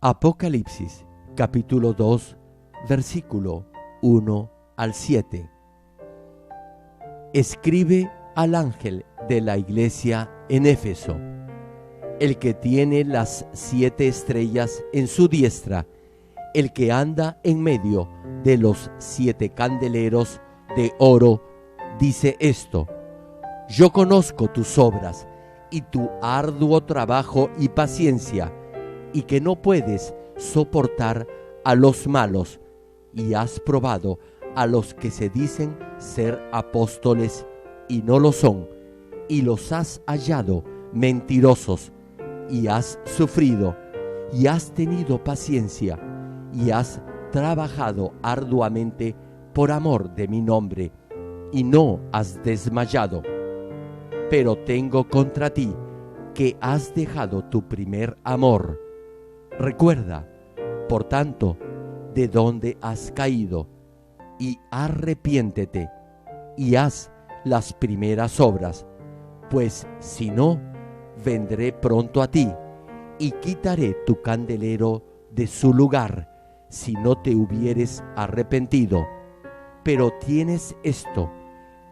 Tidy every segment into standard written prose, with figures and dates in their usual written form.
Apocalipsis, capítulo 2, versículo 1 al 7. Escribe al ángel de la iglesia en Éfeso, el que tiene las 7 estrellas en su diestra, el que anda en medio de los 7 candeleros de oro, dice esto: Yo conozco tus obras y tu arduo trabajo y paciencia, y que no puedes soportar a los malos, y has probado a los que se dicen ser apóstoles y no lo son, y los has hallado mentirosos, y has sufrido, y has tenido paciencia, y has trabajado arduamente por amor de mi nombre, y no has desmayado. Pero tengo contra ti que has dejado tu primer amor. Recuerda, por tanto, de dónde has caído, y arrepiéntete, y haz las primeras obras, pues si no, vendré pronto a ti, y quitaré tu candelero de su lugar, si no te hubieres arrepentido. Pero tienes esto,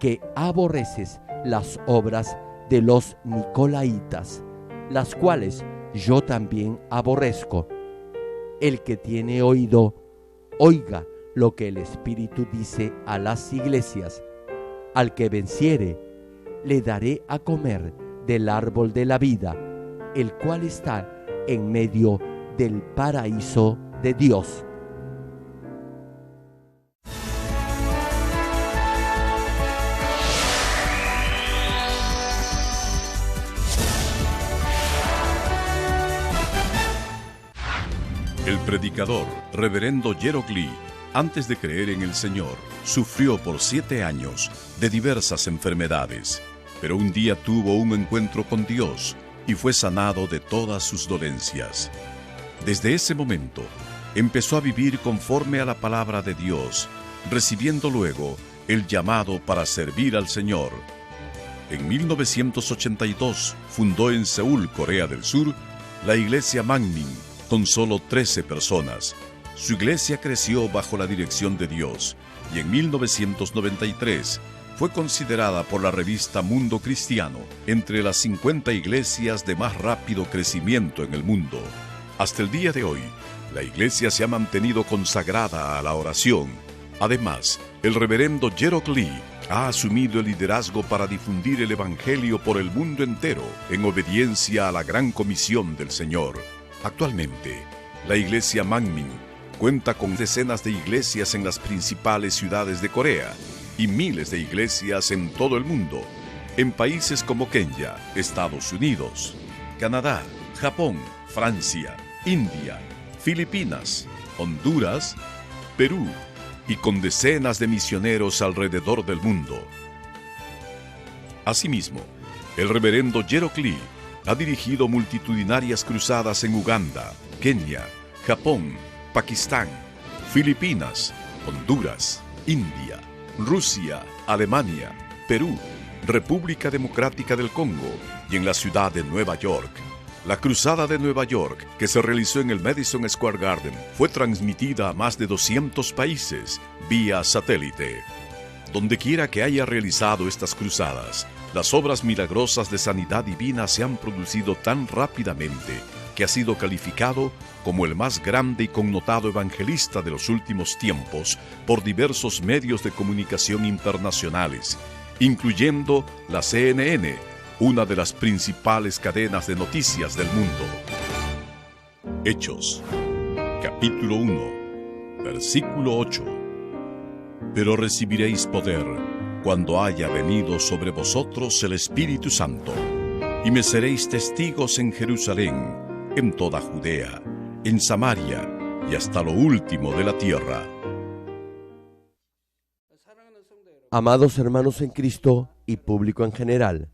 que aborreces las obras de los Nicolaitas, las cuales yo también aborrezco. El que tiene oído, oiga lo que el Espíritu dice a las iglesias. Al que venciere, le daré a comer del árbol de la vida, el cual está en medio del paraíso de Dios. El predicador, reverendo Gerald Lee, antes de creer en el Señor, sufrió por 7 años de diversas enfermedades, pero un día tuvo un encuentro con Dios y fue sanado de todas sus dolencias. Desde ese momento, empezó a vivir conforme a la palabra de Dios, recibiendo luego el llamado para servir al Señor. En 1982 fundó en Seúl, Corea del Sur, la iglesia Manmin, con solo 13 personas. Su iglesia creció bajo la dirección de Dios y en 1993 fue considerada por la revista Mundo Cristiano entre las 50 iglesias de más rápido crecimiento en el mundo. Hasta el día de hoy, la iglesia se ha mantenido consagrada a la oración. Además, el reverendo Gerald Lee ha asumido el liderazgo para difundir el evangelio por el mundo entero en obediencia a la gran comisión del Señor. Actualmente, la iglesia Manmin cuenta con decenas de iglesias en las principales ciudades de Corea y miles de iglesias en todo el mundo, en países como Kenia, Estados Unidos, Canadá, Japón, Francia, India, Filipinas, Honduras, Perú y con decenas de misioneros alrededor del mundo. Asimismo, el reverendo Gerald Lee ha dirigido multitudinarias cruzadas en Uganda, Kenia, Japón, Pakistán, Filipinas, Honduras, India, Rusia, Alemania, Perú, República Democrática del Congo y en la ciudad de Nueva York. La Cruzada de Nueva York, que se realizó en el Madison Square Garden, fue transmitida a más de 200 países vía satélite. Dondequiera que haya realizado estas cruzadas, las obras milagrosas de sanidad divina se han producido tan rápidamente que ha sido calificado como el más grande y connotado evangelista de los últimos tiempos por diversos medios de comunicación internacionales, incluyendo la CNN, una de las principales cadenas de noticias del mundo. Hechos, capítulo 1, versículo 8. Pero recibiréis poder cuando haya venido sobre vosotros el Espíritu Santo, y me seréis testigos en Jerusalén, en toda Judea, en Samaria y hasta lo último de la tierra. Amados hermanos en Cristo y público en general,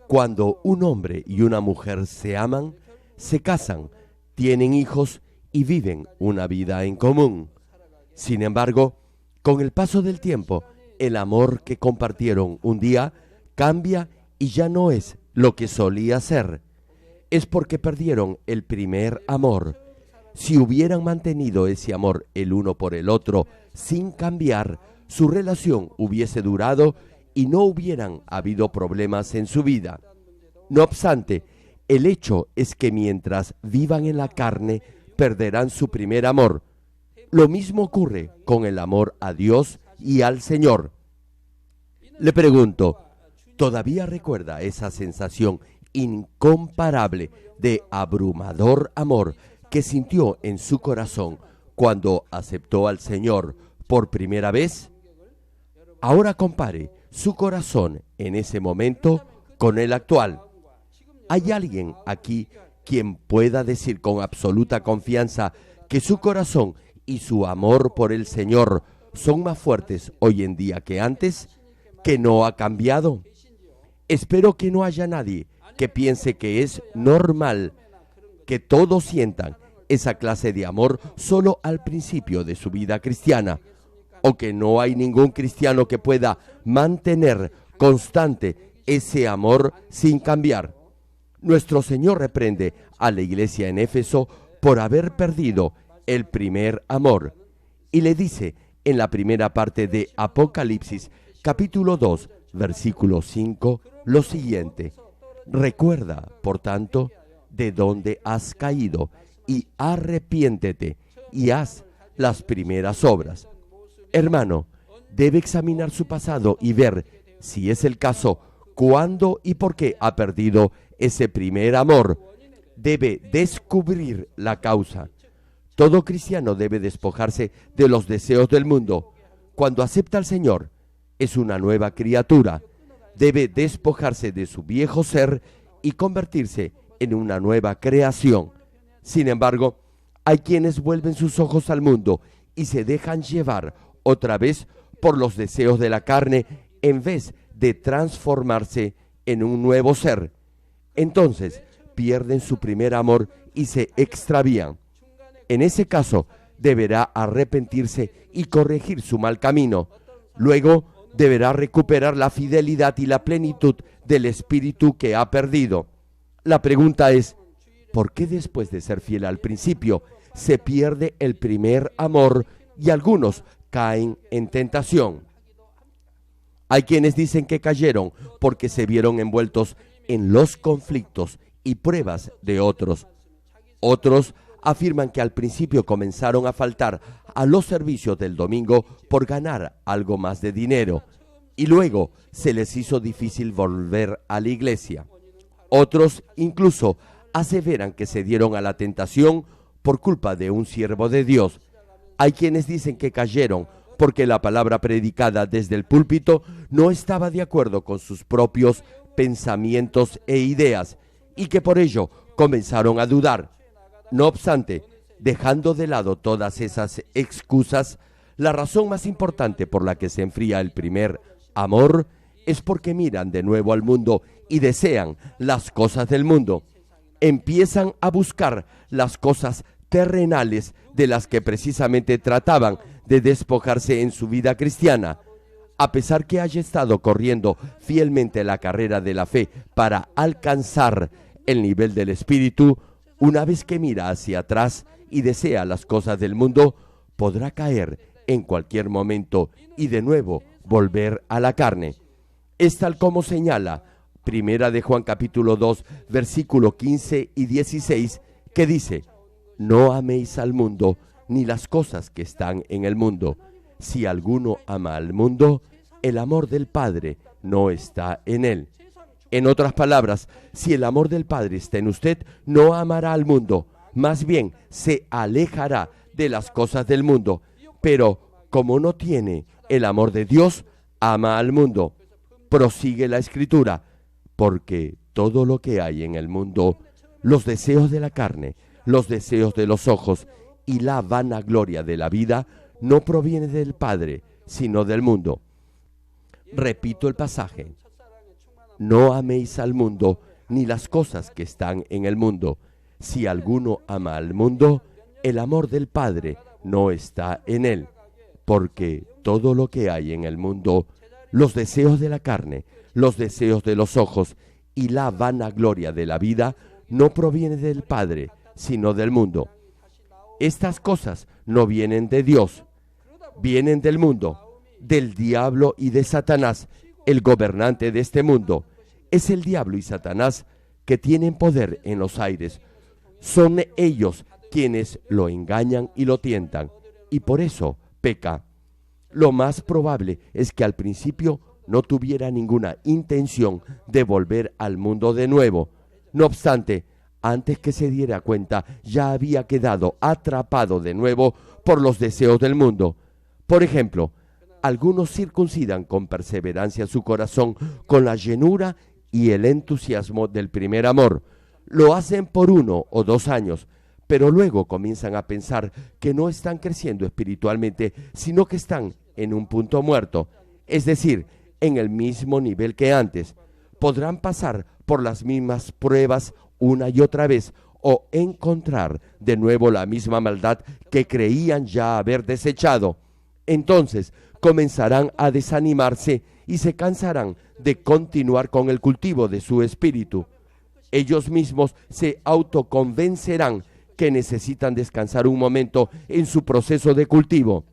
cuando un hombre y una mujer se aman, se casan, tienen hijos y viven una vida en común. Sin embargo, con el paso del tiempo, el amor que compartieron un día cambia y ya no es lo que solía ser. Es porque perdieron el primer amor. Si hubieran mantenido ese amor el uno por el otro sin cambiar, su relación hubiese durado y no hubieran habido problemas en su vida. No obstante, el hecho es que mientras vivan en la carne, perderán su primer amor. Lo mismo ocurre con el amor a Dios y al Señor. Le pregunto, ¿todavía recuerda esa sensación incomparable de abrumador amor que sintió en su corazón cuando aceptó al Señor por primera vez? Ahora compare su corazón en ese momento con el actual. ¿Hay alguien aquí quien pueda decir con absoluta confianza que su corazón y su amor por el Señor son más fuertes hoy en día que antes? ¿Que no ha cambiado? Espero que no haya nadie que piense que es normal que todos sientan esa clase de amor solo al principio de su vida cristiana, o que no hay ningún cristiano que pueda mantener constante ese amor sin cambiar. Nuestro Señor reprende a la iglesia en Éfeso por haber perdido el primer amor, y le dice en la primera parte de Apocalipsis, capítulo 2, versículo 5, lo siguiente: recuerda, por tanto, de dónde has caído, y arrepiéntete, y haz las primeras obras. Hermano, debe examinar su pasado y ver, si es el caso, cuándo y por qué ha perdido ese primer amor. Debe descubrir la causa. Todo cristiano debe despojarse de los deseos del mundo. Cuando acepta al Señor, es una nueva criatura. Debe despojarse de su viejo ser y convertirse en una nueva creación. Sin embargo, hay quienes vuelven sus ojos al mundo y se dejan llevar otra vez por los deseos de la carne en vez de transformarse en un nuevo ser. Entonces pierden su primer amor y se extravían. En ese caso, deberá arrepentirse y corregir su mal camino. Luego, deberá recuperar la fidelidad y la plenitud del espíritu que ha perdido. La pregunta es, ¿por qué después de ser fiel al principio se pierde el primer amor y algunos caen en tentación? Hay quienes dicen que cayeron porque se vieron envueltos en los conflictos y pruebas de otros. Otros afirman que al principio comenzaron a faltar a los servicios del domingo por ganar algo más de dinero y luego se les hizo difícil volver a la iglesia. Otros incluso aseveran que se dieron a la tentación por culpa de un siervo de Dios. Hay quienes dicen que cayeron porque la palabra predicada desde el púlpito no estaba de acuerdo con sus propios pensamientos e ideas y que por ello comenzaron a dudar. No obstante, dejando de lado todas esas excusas, la razón más importante por la que se enfría el primer amor es porque miran de nuevo al mundo y desean las cosas del mundo. Empiezan a buscar las cosas terrenales de las que precisamente trataban de despojarse en su vida cristiana. A pesar que haya estado corriendo fielmente la carrera de la fe para alcanzar el nivel del espíritu, una vez que mira hacia atrás y desea las cosas del mundo, podrá caer en cualquier momento y de nuevo volver a la carne. Es tal como señala Primera de Juan capítulo 2, versículo 15 y 16, que dice: no améis al mundo ni las cosas que están en el mundo. Si alguno ama al mundo, el amor del Padre no está en él. En otras palabras, si el amor del Padre está en usted, no amará al mundo, más bien se alejará de las cosas del mundo. Pero como no tiene el amor de Dios, ama al mundo. Prosigue la Escritura, porque todo lo que hay en el mundo, los deseos de la carne, los deseos de los ojos y la vanagloria de la vida, no proviene del Padre, sino del mundo. Repito el pasaje: no améis al mundo ni las cosas que están en el mundo. Si alguno ama al mundo, el amor del Padre no está en él, porque todo lo que hay en el mundo, los deseos de la carne, los deseos de los ojos y la vanagloria de la vida, no proviene del Padre, sino del mundo. Estas cosas no vienen de Dios, vienen del mundo, del diablo y de Satanás, el gobernante de este mundo. Es el diablo y Satanás que tienen poder en los aires. Son ellos quienes lo engañan y lo tientan, y por eso peca. Lo más probable es que al principio no tuviera ninguna intención de volver al mundo de nuevo. No obstante, antes que se diera cuenta, ya había quedado atrapado de nuevo por los deseos del mundo. Por ejemplo, algunos circuncidan con perseverancia su corazón con la llenura y el entusiasmo del primer amor. Lo hacen por 1 o 2 años, pero luego comienzan a pensar que no están creciendo espiritualmente, sino que están en un punto muerto, es decir, en el mismo nivel que antes. Podrán pasar por las mismas pruebas una y otra vez o encontrar de nuevo la misma maldad que creían ya haber desechado. Entonces comenzarán a desanimarse y se cansarán de continuar con el cultivo de su espíritu. Ellos mismos se autoconvencerán que necesitan descansar un momento en su proceso de cultivo.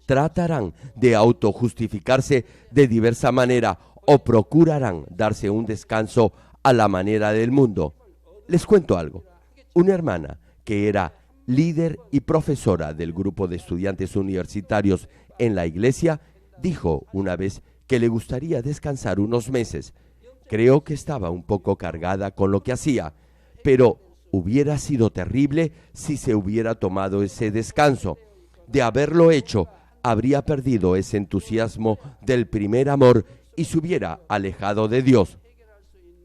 Tratarán de autojustificarse de diversa manera o procurarán darse un descanso a la manera del mundo. Les cuento algo. Una hermana que era líder y profesora del grupo de estudiantes universitarios en la iglesia dijo una vez que le gustaría descansar unos meses. Creo que estaba un poco cargada con lo que hacía, pero hubiera sido terrible si se hubiera tomado ese descanso. De haberlo hecho, habría perdido ese entusiasmo del primer amor y se hubiera alejado de Dios.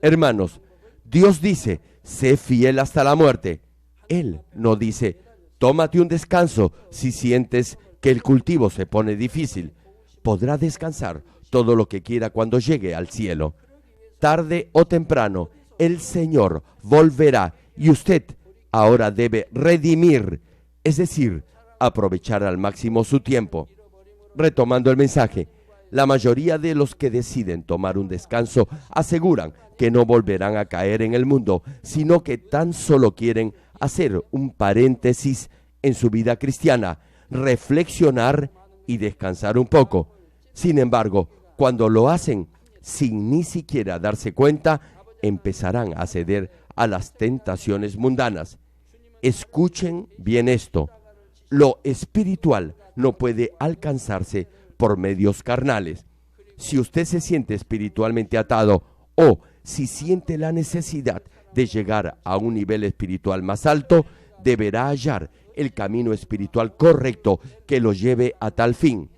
Hermanos, Dios dice, sé fiel hasta la muerte. Él no dice, tómate un descanso si sientes que el cultivo se pone difícil. Podrá descansar todo lo que quiera cuando llegue al cielo. Tarde o temprano, el Señor volverá y usted ahora debe redimir, es decir, aprovechar al máximo su tiempo. Retomando el mensaje, la mayoría de los que deciden tomar un descanso aseguran que no volverán a caer en el mundo, sino que tan solo quieren hacer un paréntesis en su vida cristiana, reflexionar y descansar un poco. Sin embargo, cuando lo hacen sin ni siquiera darse cuenta, empezarán a ceder a las tentaciones mundanas. Escuchen bien esto. Lo espiritual no puede alcanzarse por medios carnales. Si usted se siente espiritualmente atado o si siente la necesidad de llegar a un nivel espiritual más alto, deberá hallar el camino espiritual correcto que lo lleve a tal fin.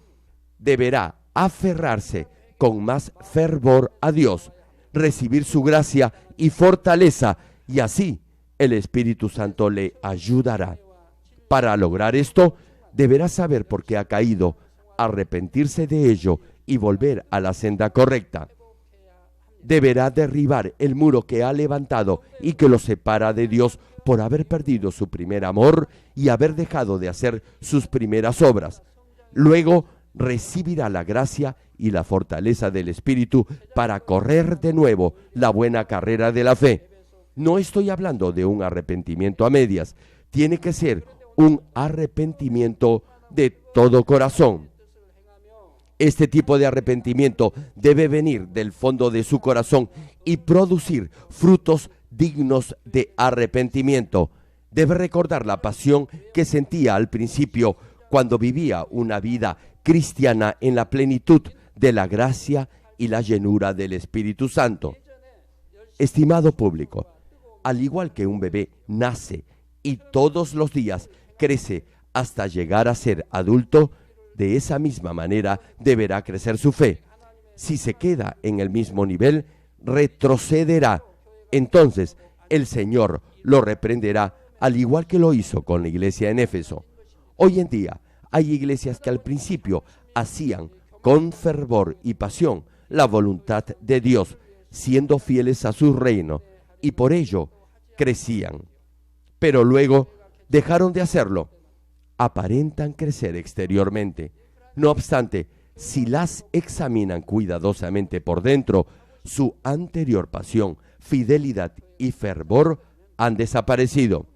Deberá aferrarse con más fervor a Dios, recibir su gracia y fortaleza, y así el Espíritu Santo le ayudará. Para lograr esto, deberá saber por qué ha caído, arrepentirse de ello y volver a la senda correcta. Deberá derribar el muro que ha levantado y que lo separa de Dios por haber perdido su primer amor y haber dejado de hacer sus primeras obras. Luego recibirá la gracia y la fortaleza del Espíritu para correr de nuevo la buena carrera de la fe. No estoy hablando de un arrepentimiento a medias, tiene que ser un arrepentimiento de todo corazón. Este tipo de arrepentimiento debe venir del fondo de su corazón y producir frutos dignos de arrepentimiento. Debe recordar la pasión que sentía al principio cuando vivía una vida cristiana en la plenitud de la gracia y la llenura del Espíritu Santo. Estimado público, al igual que un bebé nace y todos los días crece hasta llegar a ser adulto, de esa misma manera deberá crecer su fe. Si se queda en el mismo nivel, retrocederá. Entonces el Señor lo reprenderá, al igual que lo hizo con la iglesia en Éfeso. Hoy en día hay iglesias que al principio hacían con fervor y pasión la voluntad de Dios, siendo fieles a su reino, y por ello crecían. Pero luego dejaron de hacerlo. Aparentan crecer exteriormente. No obstante, si las examinan cuidadosamente por dentro, su anterior pasión, fidelidad y fervor han desaparecido.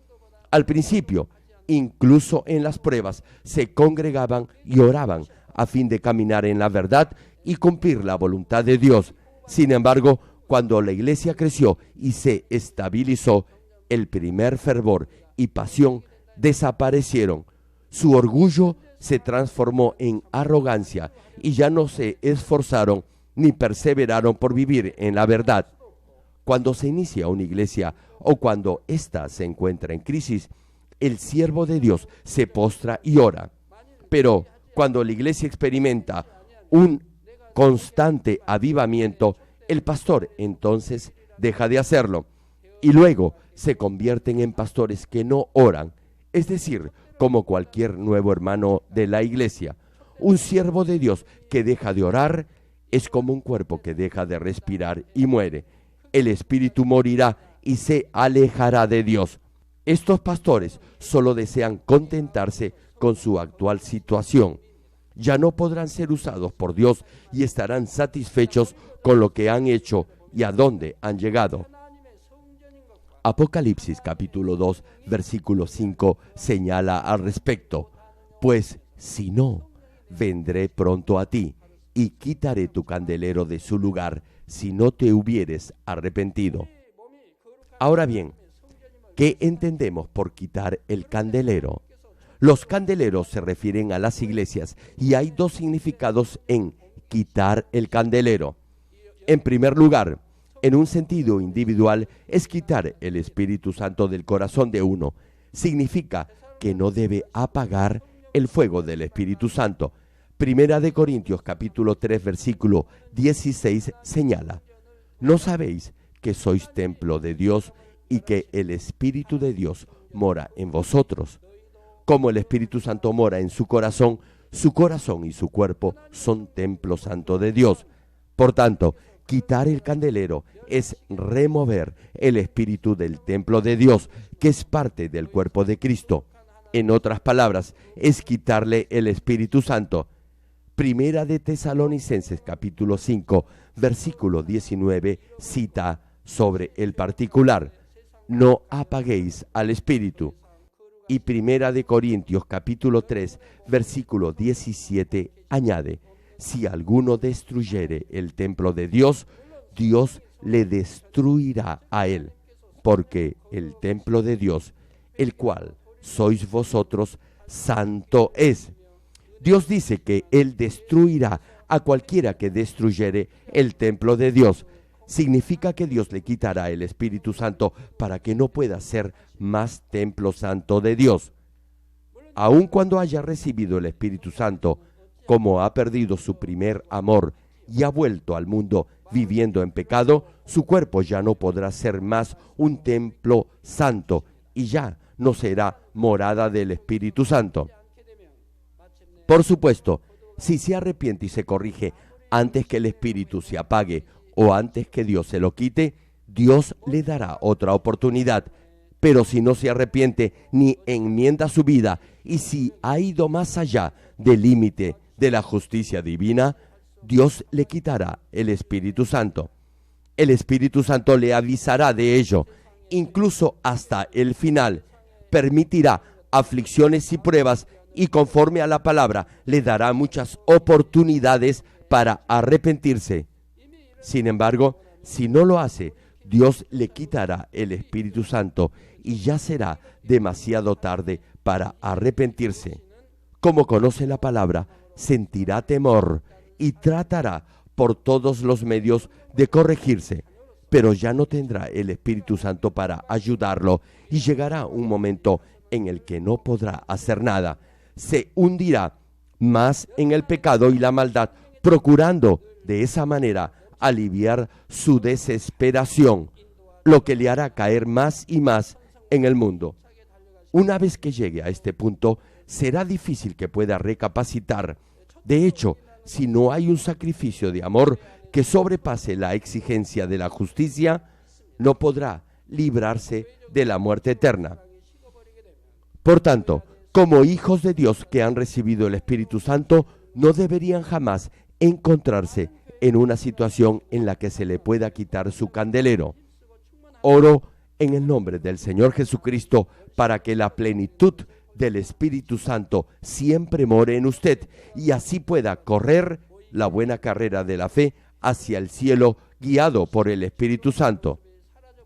Al principio, Incluso en las pruebas se congregaban y oraban a fin de caminar en la verdad y cumplir la voluntad de Dios. Sin embargo, cuando la iglesia creció y se estabilizó, el primer fervor y pasión desaparecieron. Su orgullo se transformó en arrogancia y ya no se esforzaron ni perseveraron por vivir en la verdad. Cuando se inicia una iglesia o cuando ésta se encuentra en crisis, el siervo de Dios se postra y ora. Pero cuando la iglesia experimenta un constante avivamiento, el pastor entonces deja de hacerlo y luego se convierten en pastores que no oran, es decir, como cualquier nuevo hermano de la iglesia. Un siervo de Dios que deja de orar es como un cuerpo que deja de respirar y muere. El espíritu morirá y se alejará de Dios. Estos pastores solo desean contentarse con su actual situación. Ya no podrán ser usados por Dios y estarán satisfechos con lo que han hecho y a dónde han llegado. Apocalipsis capítulo 2, versículo 5 señala al respecto: pues si no, vendré pronto a ti y quitaré tu candelero de su lugar si no te hubieres arrepentido. Ahora bien, ¿qué entendemos por quitar el candelero? Los candeleros se refieren a las iglesias y hay dos significados en quitar el candelero. En primer lugar, en un sentido individual, es quitar el Espíritu Santo del corazón de uno. Significa que no debe apagar el fuego del Espíritu Santo. Primera de Corintios capítulo 3 versículo 16 señala: ¿no sabéis que sois templo de Dios y que el Espíritu de Dios mora en vosotros? Como el Espíritu Santo mora en su corazón y su cuerpo son templo santo de Dios. Por tanto, quitar el candelero es remover el espíritu del templo de Dios, que es parte del cuerpo de Cristo. En otras palabras, es quitarle el Espíritu Santo. Primera de Tesalonicenses capítulo 5, versículo 19 cita sobre el particular: no apaguéis al Espíritu. Y Primera de Corintios capítulo 3, versículo 17 añade: si alguno destruyere el templo de Dios, Dios le destruirá a él, porque el templo de Dios, el cual sois vosotros, santo es. Dios dice que Él destruirá a cualquiera que destruyere el templo de Dios. Significa que Dios le quitará el Espíritu Santo para que no pueda ser más templo santo de Dios. Aun cuando haya recibido el Espíritu Santo, como ha perdido su primer amor y ha vuelto al mundo viviendo en pecado, su cuerpo ya no podrá ser más un templo santo y ya no será morada del Espíritu Santo. Por supuesto, si se arrepiente y se corrige antes que el Espíritu se apague o antes que Dios se lo quite, Dios le dará otra oportunidad. Pero si no se arrepiente ni enmienda su vida y si ha ido más allá del límite de la justicia divina, Dios le quitará el Espíritu Santo. El Espíritu Santo le avisará de ello, incluso hasta el final. Permitirá aflicciones y pruebas y conforme a la palabra le dará muchas oportunidades para arrepentirse. Sin embargo, si no lo hace, Dios le quitará el Espíritu Santo y ya será demasiado tarde para arrepentirse. Como conoce la palabra, sentirá temor y tratará por todos los medios de corregirse, pero ya no tendrá el Espíritu Santo para ayudarlo y llegará un momento en el que no podrá hacer nada. Se hundirá más en el pecado y la maldad, procurando de esa manera aliviar su desesperación, lo que le hará caer más y más en el mundo. Una vez que llegue a este punto, será difícil que pueda recapacitar. De hecho, si no hay un sacrificio de amor que sobrepase la exigencia de la justicia, no podrá librarse de la muerte eterna. Por tanto, como hijos de Dios que han recibido el Espíritu Santo, no deberían jamás encontrarse en una situación en la que se le pueda quitar su candelero. Oro en el nombre del Señor Jesucristo para que la plenitud del Espíritu Santo siempre more en usted y así pueda correr la buena carrera de la fe hacia el cielo guiado por el Espíritu Santo.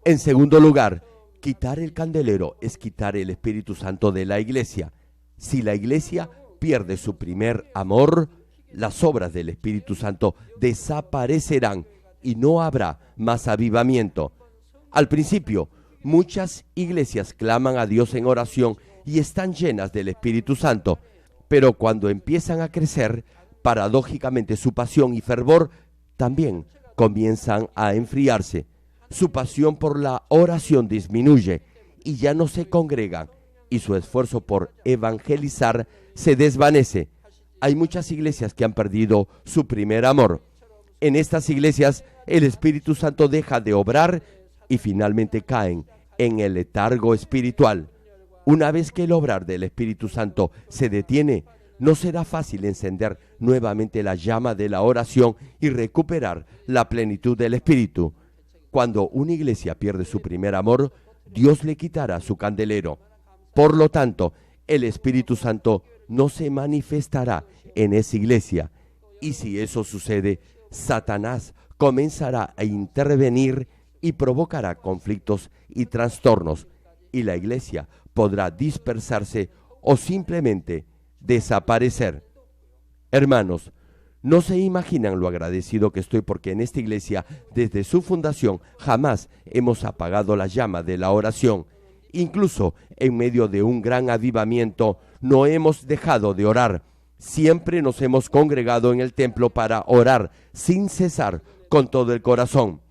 En segundo lugar, quitar el candelero es quitar el Espíritu Santo de la iglesia. Si la iglesia pierde su primer amor, las obras del Espíritu Santo desaparecerán y no habrá más avivamiento. Al principio, muchas iglesias claman a Dios en oración y están llenas del Espíritu Santo, pero cuando empiezan a crecer, paradójicamente su pasión y fervor también comienzan a enfriarse. Su pasión por la oración disminuye y ya no se congregan, y su esfuerzo por evangelizar se desvanece. Hay muchas iglesias que han perdido su primer amor. En estas iglesias el Espíritu Santo deja de obrar y finalmente caen en el letargo espiritual. Una vez que el obrar del Espíritu Santo se detiene, no será fácil encender nuevamente la llama de la oración y recuperar la plenitud del Espíritu. Cuando una iglesia pierde su primer amor, Dios le quitará su candelero. Por lo tanto, el Espíritu Santo no se manifestará en esa iglesia. Y si eso sucede, Satanás comenzará a intervenir y provocará conflictos y trastornos, y la iglesia podrá dispersarse o simplemente desaparecer. Hermanos, no se imaginan lo agradecido que estoy porque en esta iglesia, desde su fundación, jamás hemos apagado la llama de la oración. Incluso en medio de un gran avivamiento, no hemos dejado de orar. Siempre nos hemos congregado en el templo para orar sin cesar con todo el corazón.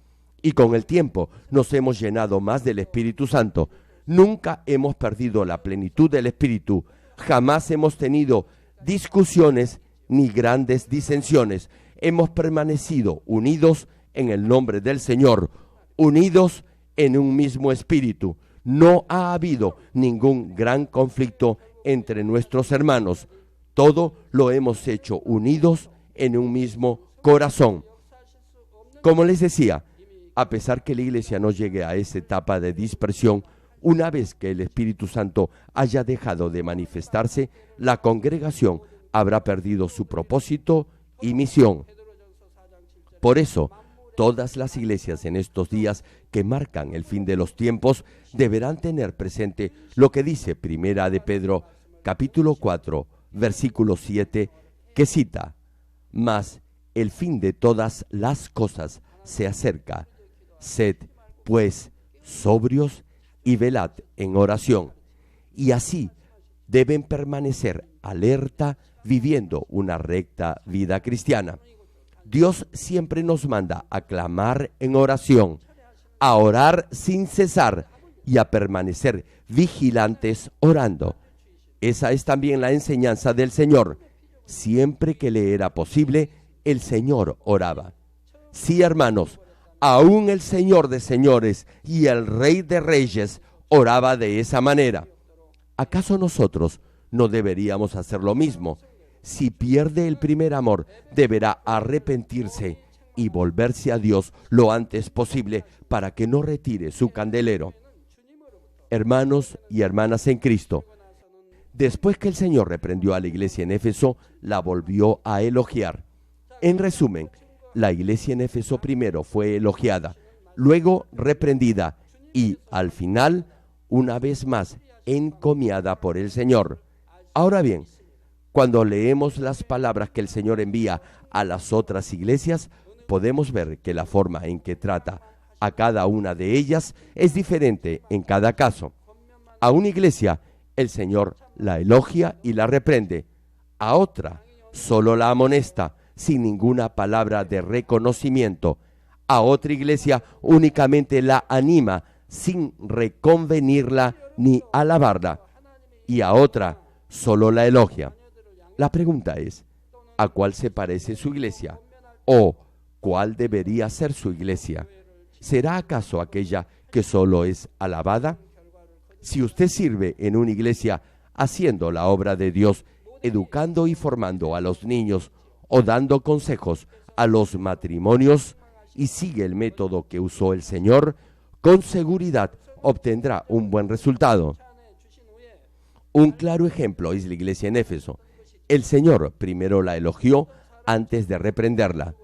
Y con el tiempo nos hemos llenado más del Espíritu Santo. Nunca hemos perdido la plenitud del Espíritu. Jamás hemos tenido discusiones ni grandes disensiones. Hemos permanecido unidos en el nombre del Señor, unidos en un mismo espíritu. No ha habido ningún gran conflicto entre nuestros hermanos. Todo lo hemos hecho unidos en un mismo corazón. Como les decía, a pesar que la iglesia no llegue a esa etapa de dispersión, una vez que el Espíritu Santo haya dejado de manifestarse, la congregación habrá perdido su propósito y misión. Por eso, todas las iglesias en estos días que marcan el fin de los tiempos deberán tener presente lo que dice Primera de Pedro, capítulo 4, versículo 7, que cita: «Mas el fin de todas las cosas se acerca. Sed, pues, sobrios y velad en oración». Y así deben permanecer alerta, viviendo una recta vida cristiana. Dios siempre nos manda a clamar en oración, a orar sin cesar y a permanecer vigilantes orando. Esa es también la enseñanza del Señor. Siempre que le era posible, el Señor oraba. Sí, hermanos, aún el Señor de señores y el Rey de reyes oraba de esa manera. ¿Acaso nosotros no deberíamos hacer lo mismo? Si pierde el primer amor, deberá arrepentirse y volverse a Dios lo antes posible para que no retire su candelero. Hermanos y hermanas en Cristo, después que el Señor reprendió a la iglesia en Éfeso, la volvió a elogiar. En resumen, la iglesia en Éfeso primero fue elogiada, luego reprendida y, al final, una vez más, encomiada por el Señor. Ahora bien, cuando leemos las palabras que el Señor envía a las otras iglesias, podemos ver que la forma en que trata a cada una de ellas es diferente en cada caso. A una iglesia, el Señor la elogia y la reprende. A otra, solo la amonesta, sin ninguna palabra de reconocimiento. A otra iglesia, únicamente la anima, sin reconvenirla ni alabarla. Y a otra, solo la elogia. La pregunta es, ¿a cuál se parece su iglesia? ¿O cuál debería ser su iglesia? ¿Será acaso aquella que solo es alabada? Si usted sirve en una iglesia haciendo la obra de Dios, educando y formando a los niños o dando consejos a los matrimonios y sigue el método que usó el Señor, con seguridad obtendrá un buen resultado. Un claro ejemplo es la iglesia en Éfeso. El Señor primero la elogió antes de reprenderla.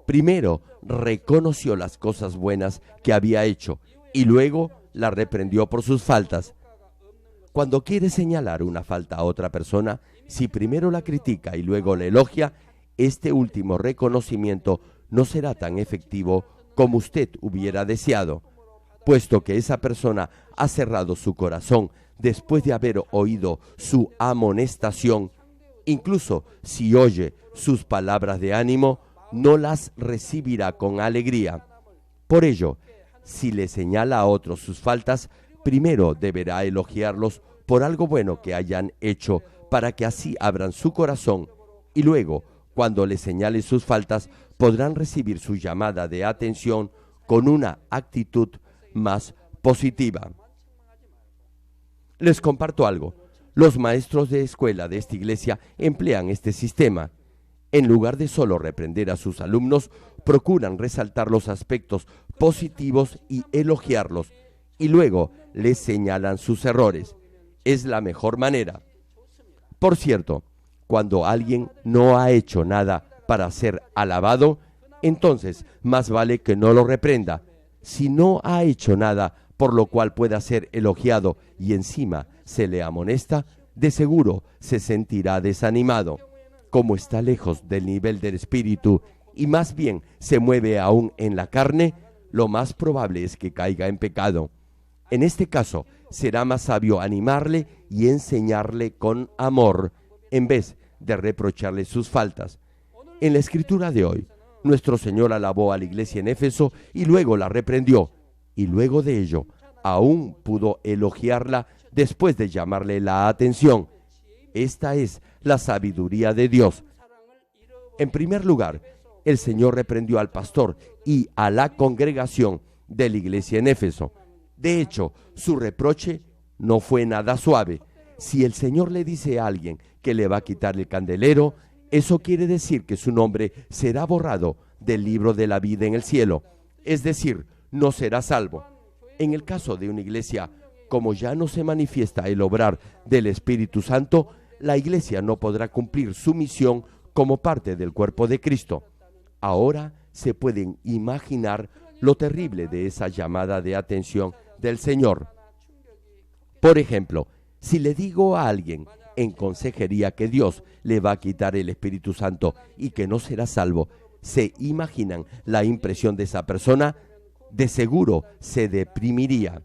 Primero reconoció las cosas buenas que había hecho y luego la reprendió por sus faltas. Cuando quiere señalar una falta a otra persona, si primero la critica y luego la elogia, este último reconocimiento no será tan efectivo como usted hubiera deseado, puesto que esa persona ha cerrado su corazón después de haber oído su amonestación. Incluso si oye sus palabras de ánimo, no las recibirá con alegría. Por ello, si le señala a otros sus faltas, primero deberá elogiarlos por algo bueno que hayan hecho, para que así abran su corazón, y luego, cuando le señale sus faltas, podrán recibir su llamada de atención con una actitud más positiva. Les comparto algo. Los maestros de escuela de esta iglesia emplean este sistema. En lugar de solo reprender a sus alumnos, procuran resaltar los aspectos positivos y elogiarlos, y luego les señalan sus errores. Es la mejor manera. Por cierto, cuando alguien no ha hecho nada para ser alabado, entonces más vale que no lo reprenda. Si no ha hecho nada por lo cual pueda ser elogiado y encima se le amonesta, de seguro se sentirá desanimado. Como está lejos del nivel del espíritu y más bien se mueve aún en la carne, lo más probable es que caiga en pecado. En este caso, será más sabio animarle y enseñarle con amor, en vez de reprocharle sus faltas. En la escritura de hoy, nuestro Señor alabó a la iglesia en Éfeso y luego la reprendió, y luego de ello, aún pudo elogiarla después de llamarle la atención. Esta es la sabiduría de Dios. En primer lugar, el Señor reprendió al pastor y a la congregación de la iglesia en Éfeso. De hecho, su reproche no fue nada suave. Si el Señor le dice a alguien que le va a quitar el candelero, eso quiere decir que su nombre será borrado del libro de la vida en el cielo, es decir, no será salvo. En el caso de una iglesia, como ya no se manifiesta el obrar del Espíritu Santo, la iglesia no podrá cumplir su misión como parte del cuerpo de Cristo. Ahora se pueden imaginar lo terrible de esa llamada de atención del Señor. Por ejemplo, si le digo a alguien en consejería que Dios le va a quitar el Espíritu Santo y que no será salvo, ¿se imaginan la impresión de esa persona? De seguro se deprimiría.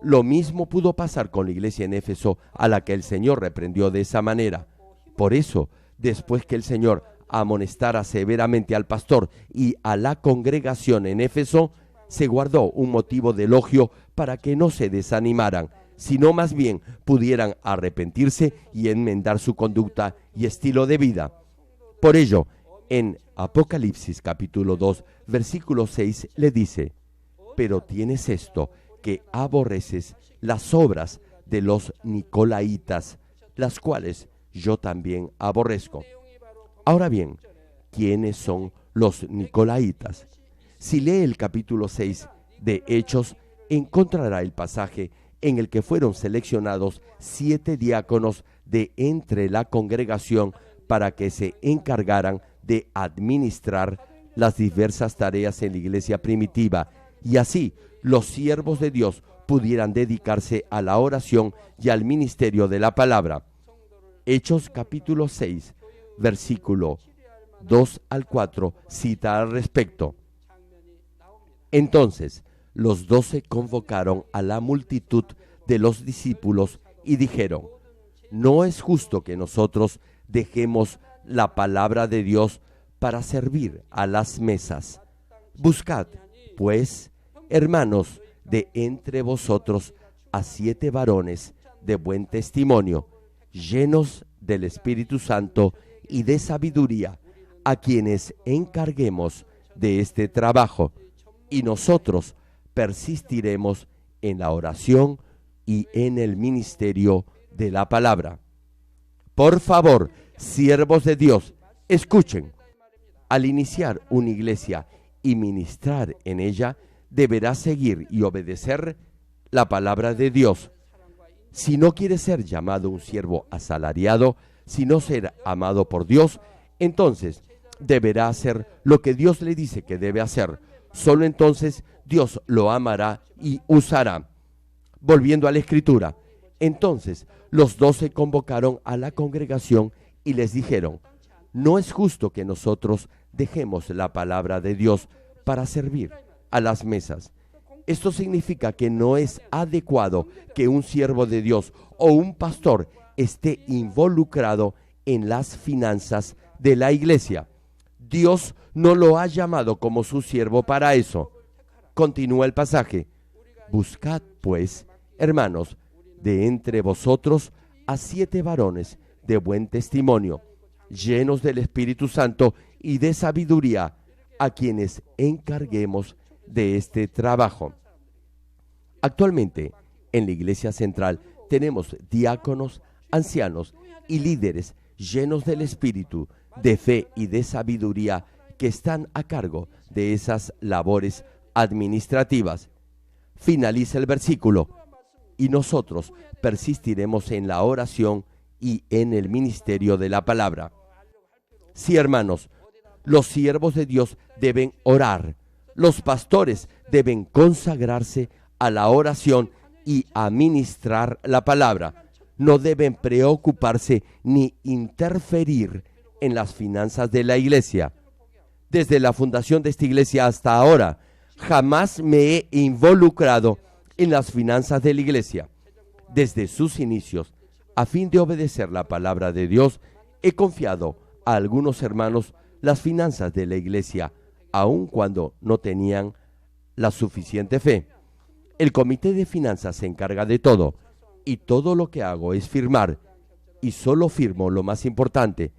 Lo mismo pudo pasar con la iglesia en Éfeso, a la que el Señor reprendió de esa manera. Por eso, después que el Señor amonestara severamente al pastor y a la congregación en Éfeso, se guardó un motivo de elogio para que no se desanimaran, sino más bien pudieran arrepentirse y enmendar su conducta y estilo de vida. Por ello, en Apocalipsis capítulo 2, versículo 6 le dice: pero tienes esto, que aborreces las obras de los Nicolaitas, las cuales yo también aborrezco. Ahora bien, ¿quiénes son los Nicolaitas? Si lee el capítulo 6 de Hechos, encontrará el pasaje en el que fueron seleccionados 7 diáconos de entre la congregación para que se encargaran de administrar las diversas tareas en la iglesia primitiva, y así los siervos de Dios pudieran dedicarse a la oración y al ministerio de la palabra. Hechos capítulo 6, versículo 2 al 4 cita al respecto. Entonces los 12 convocaron a la multitud de los discípulos y dijeron: no es justo que nosotros dejemos la palabra de Dios para servir a las mesas. Buscad, pues, hermanos, de entre vosotros a 7 varones de buen testimonio, llenos del Espíritu Santo y de sabiduría, a quienes encarguemos de este trabajo, y nosotros persistiremos en la oración y en el ministerio de la palabra. Por favor, siervos de Dios, escuchen. Al iniciar una iglesia y ministrar en ella, deberá seguir y obedecer la palabra de Dios. Si no quiere ser llamado un siervo asalariado, sino ser amado por Dios, entonces deberá hacer lo que Dios le dice que debe hacer. Solo entonces Dios lo amará y usará. Volviendo a la Escritura, entonces los 12 convocaron a la congregación y les dijeron: no es justo que nosotros dejemos la palabra de Dios para servir a las mesas. Esto significa que no es adecuado que un siervo de Dios o un pastor esté involucrado en las finanzas de la iglesia. Dios no lo ha llamado como su siervo para eso. Continúa el pasaje. Buscad, pues, hermanos, de entre vosotros a 7 varones de buen testimonio, llenos del Espíritu Santo y de sabiduría, a quienes encarguemos de este trabajo. Actualmente, en la Iglesia Central tenemos diáconos, ancianos y líderes llenos del Espíritu, de fe y de sabiduría que están a cargo de esas labores administrativas. Finaliza el versículo: y nosotros persistiremos en la oración y en el ministerio de la palabra. Sí, hermanos, los siervos de Dios deben orar. Los pastores deben consagrarse a la oración y a ministrar la palabra. No deben preocuparse ni interferir en las finanzas de la iglesia. Desde la fundación de esta iglesia hasta ahora, jamás me he involucrado en las finanzas de la iglesia. Desde sus inicios, a fin de obedecer la palabra de Dios, he confiado a algunos hermanos las finanzas de la iglesia, aun cuando no tenían la suficiente fe. El comité de finanzas se encarga de todo, y todo lo que hago es firmar, y solo firmo lo más importante.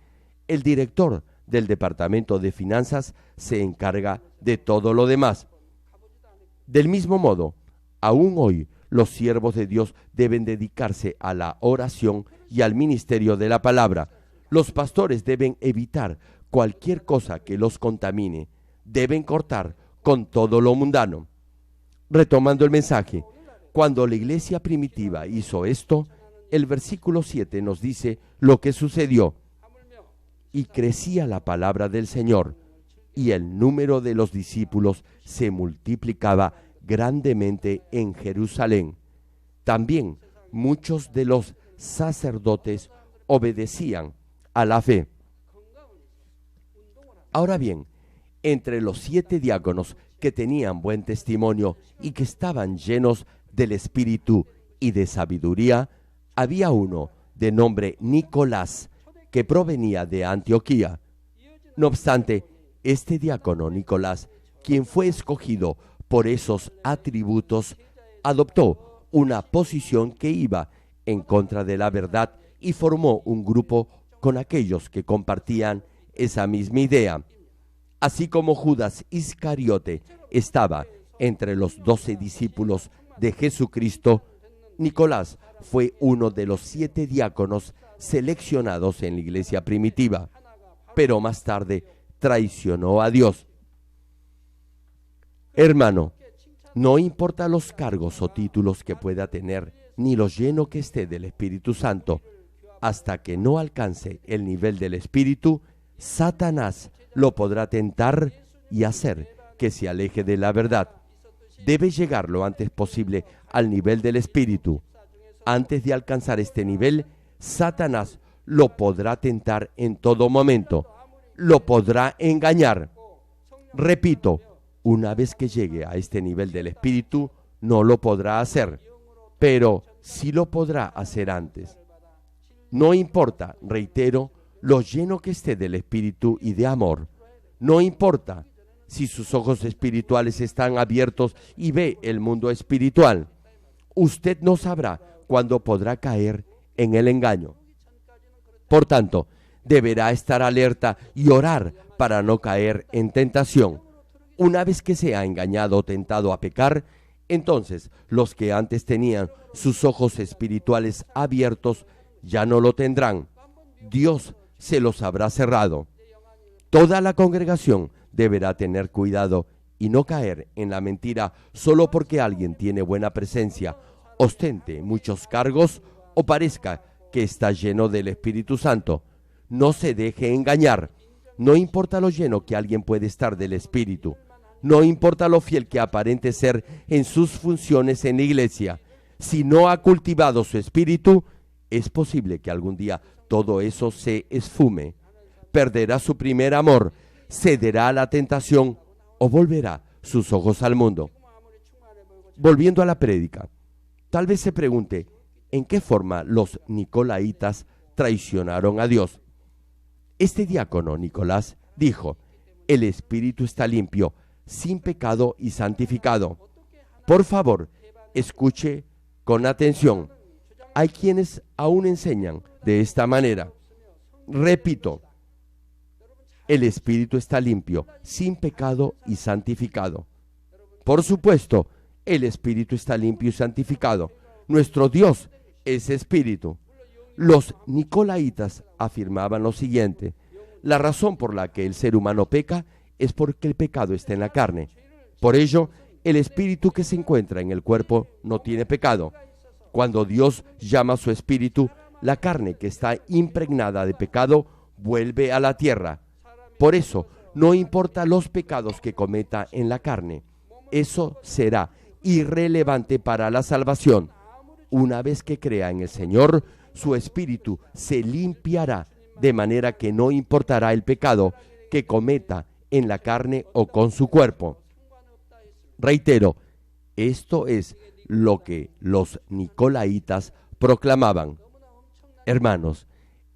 El director del departamento de finanzas se encarga de todo lo demás. Del mismo modo, aún hoy, los siervos de Dios deben dedicarse a la oración y al ministerio de la palabra. Los pastores deben evitar cualquier cosa que los contamine. Deben cortar con todo lo mundano. Retomando el mensaje, cuando la iglesia primitiva hizo esto, el versículo 7 nos dice lo que sucedió. Y crecía la palabra del Señor, y el número de los discípulos se multiplicaba grandemente en Jerusalén. También muchos de los sacerdotes obedecían a la fe. Ahora bien, entre los 7 diáconos que tenían buen testimonio y que estaban llenos del Espíritu y de sabiduría, había uno de nombre Nicolás, que provenía de Antioquía. No obstante, este diácono Nicolás, quien fue escogido por esos atributos, adoptó una posición que iba en contra de la verdad y formó un grupo con aquellos que compartían esa misma idea. Así como Judas Iscariote estaba entre los 12 discípulos de Jesucristo, Nicolás fue uno de los 7 diáconos seleccionados en la iglesia primitiva, pero más tarde traicionó a Dios. Hermano, no importa los cargos o títulos que pueda tener, ni lo lleno que esté del Espíritu Santo, hasta que no alcance el nivel del Espíritu, Satanás lo podrá tentar y hacer que se aleje de la verdad. Debe llegar lo antes posible al nivel del Espíritu. Antes de alcanzar este nivel, Satanás lo podrá tentar en todo momento, lo podrá engañar. Repito, una vez que llegue a este nivel del Espíritu, no lo podrá hacer, pero sí lo podrá hacer antes. No importa, reitero, lo lleno que esté del Espíritu y de amor. No importa si sus ojos espirituales están abiertos y ve el mundo espiritual. Usted no sabrá cuándo podrá caer en el engaño. Por tanto, deberá estar alerta y orar para no caer en tentación. Una vez que sea engañado o tentado a pecar, entonces los que antes tenían sus ojos espirituales abiertos ya no lo tendrán. Dios se los habrá cerrado. Toda la congregación deberá tener cuidado y no caer en la mentira solo porque alguien tiene buena presencia ostente muchos cargos o parezca que está lleno del Espíritu Santo. No se deje engañar. No importa lo lleno que alguien puede estar del Espíritu. No importa lo fiel que aparente ser en sus funciones en la iglesia. Si no ha cultivado su espíritu, es posible que algún día todo eso se esfume. Perderá su primer amor, cederá a la tentación o volverá sus ojos al mundo. Volviendo a la prédica, tal vez se pregunte, ¿en qué forma los nicolaitas traicionaron a Dios? Este diácono Nicolás dijo, el espíritu está limpio, sin pecado y santificado. Por favor, escuche con atención. Hay quienes aún enseñan de esta manera. Repito, el espíritu está limpio, sin pecado y santificado. Por supuesto, el espíritu está limpio y santificado. Nuestro Dios es espíritu. Los nicolaitas afirmaban lo siguiente: la razón por la que el ser humano peca es porque el pecado está en la carne. Por ello, el espíritu que se encuentra en el cuerpo no tiene pecado. Cuando Dios llama a su espíritu, la carne que está impregnada de pecado vuelve a la tierra. Por eso, no importa los pecados que cometa en la carne, eso será irrelevante para la salvación. Una vez que crea en el Señor, su espíritu se limpiará, de manera que no importará el pecado que cometa en la carne o con su cuerpo. Reitero, esto es lo que los nicolaitas proclamaban. Hermanos,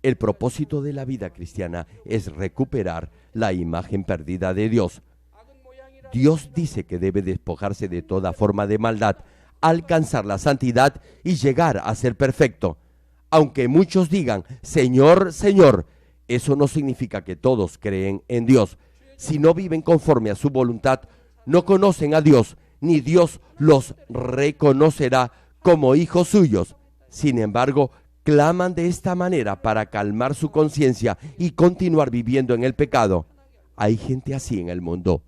el propósito de la vida cristiana es recuperar la imagen perdida de Dios. Dios dice que debe despojarse de toda forma de maldad, alcanzar la santidad y llegar a ser perfecto. Aunque muchos digan, Señor, Señor, eso no significa que todos creen en Dios. Si no viven conforme a su voluntad, no conocen a Dios, ni Dios los reconocerá como hijos suyos. Sin embargo, claman de esta manera para calmar su conciencia y continuar viviendo en el pecado. Hay gente así en el mundo.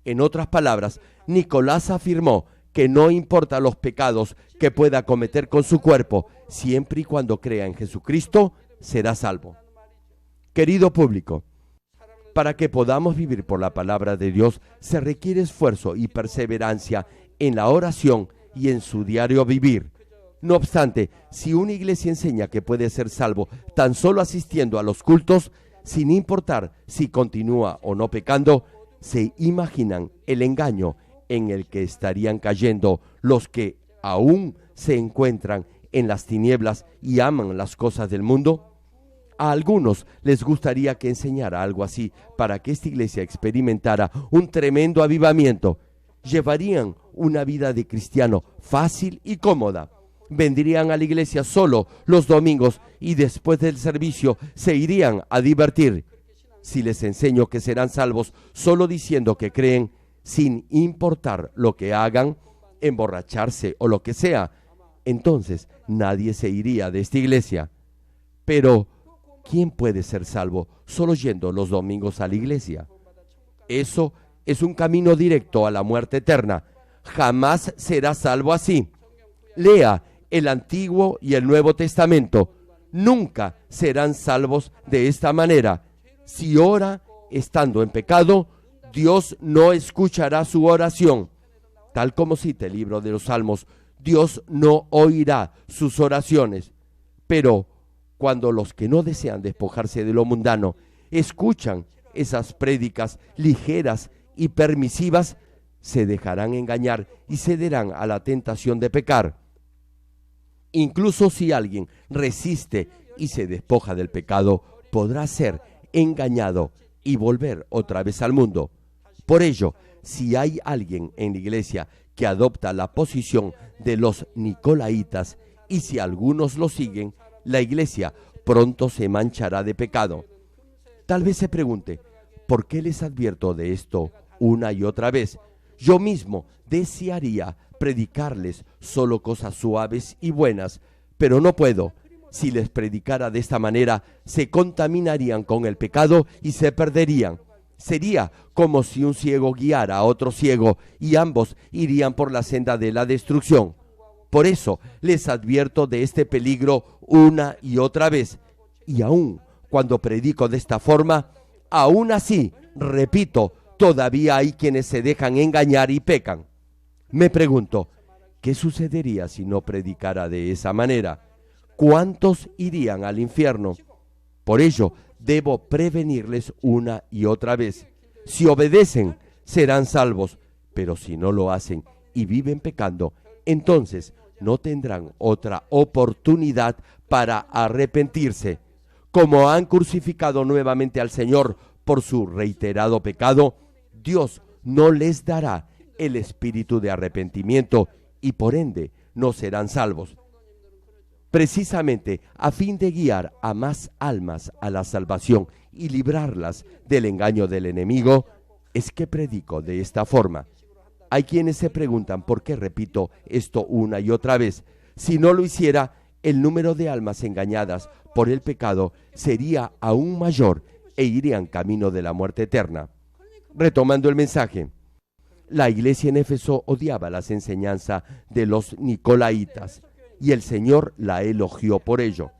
En otras palabras, Nicolás afirmó que no importa los pecados que pueda cometer con su cuerpo, siempre y cuando crea en Jesucristo, será salvo. Querido público, para que podamos vivir por la palabra de Dios, se requiere esfuerzo y perseverancia en la oración y en su diario vivir. No obstante, si una iglesia enseña que puede ser salvo tan solo asistiendo a los cultos, sin importar si continúa o no pecando, se imaginan el engaño en el que estarían cayendo los que aún se encuentran en las tinieblas y aman las cosas del mundo. A algunos les gustaría que enseñara algo así para que esta iglesia experimentara un tremendo avivamiento. Llevarían una vida de cristiano fácil y cómoda. Vendrían a la iglesia solo los domingos y después del servicio se irían a divertir. Si les enseño que serán salvos solo diciendo que creen, sin importar lo que hagan, emborracharse o lo que sea, entonces nadie se iría de esta iglesia. Pero, ¿quién puede ser salvo solo yendo los domingos a la iglesia? Eso es un camino directo a la muerte eterna. Jamás será salvo así. Lea el Antiguo y el Nuevo Testamento. Nunca serán salvos de esta manera. Si ora estando en pecado, Dios no escuchará su oración. Tal como cita el libro de los Salmos, Dios no oirá sus oraciones. Pero cuando los que no desean despojarse de lo mundano escuchan esas prédicas ligeras y permisivas, se dejarán engañar y cederán a la tentación de pecar. Incluso si alguien resiste y se despoja del pecado, podrá ser engañado y volver otra vez al mundo. Por ello, si hay alguien en la iglesia que adopta la posición de los nicolaitas y si algunos lo siguen, la iglesia pronto se manchará de pecado. Tal vez se pregunte, ¿por qué les advierto de esto una y otra vez? Yo mismo desearía predicarles solo cosas suaves y buenas, pero no puedo. Si les predicara de esta manera, se contaminarían con el pecado y se perderían. Sería como si un ciego guiara a otro ciego y ambos irían por la senda de la destrucción. Por eso les advierto de este peligro una y otra vez. Y aún cuando predico de esta forma, aún así, repito, todavía hay quienes se dejan engañar y pecan. Me pregunto, ¿qué sucedería si no predicara de esa manera? ¿Cuántos irían al infierno? Por ello, debo prevenirles una y otra vez. Si obedecen, serán salvos, pero si no lo hacen y viven pecando, entonces no tendrán otra oportunidad para arrepentirse. Como han crucificado nuevamente al Señor por su reiterado pecado, Dios no les dará el espíritu de arrepentimiento y por ende no serán salvos. Precisamente a fin de guiar a más almas a la salvación y librarlas del engaño del enemigo, es que predico de esta forma. Hay quienes se preguntan por qué repito esto una y otra vez. Si no lo hiciera, el número de almas engañadas por el pecado sería aún mayor e irían camino de la muerte eterna. Retomando el mensaje, la iglesia en Éfeso odiaba las enseñanzas de los nicolaitas y el Señor la elogió por ello.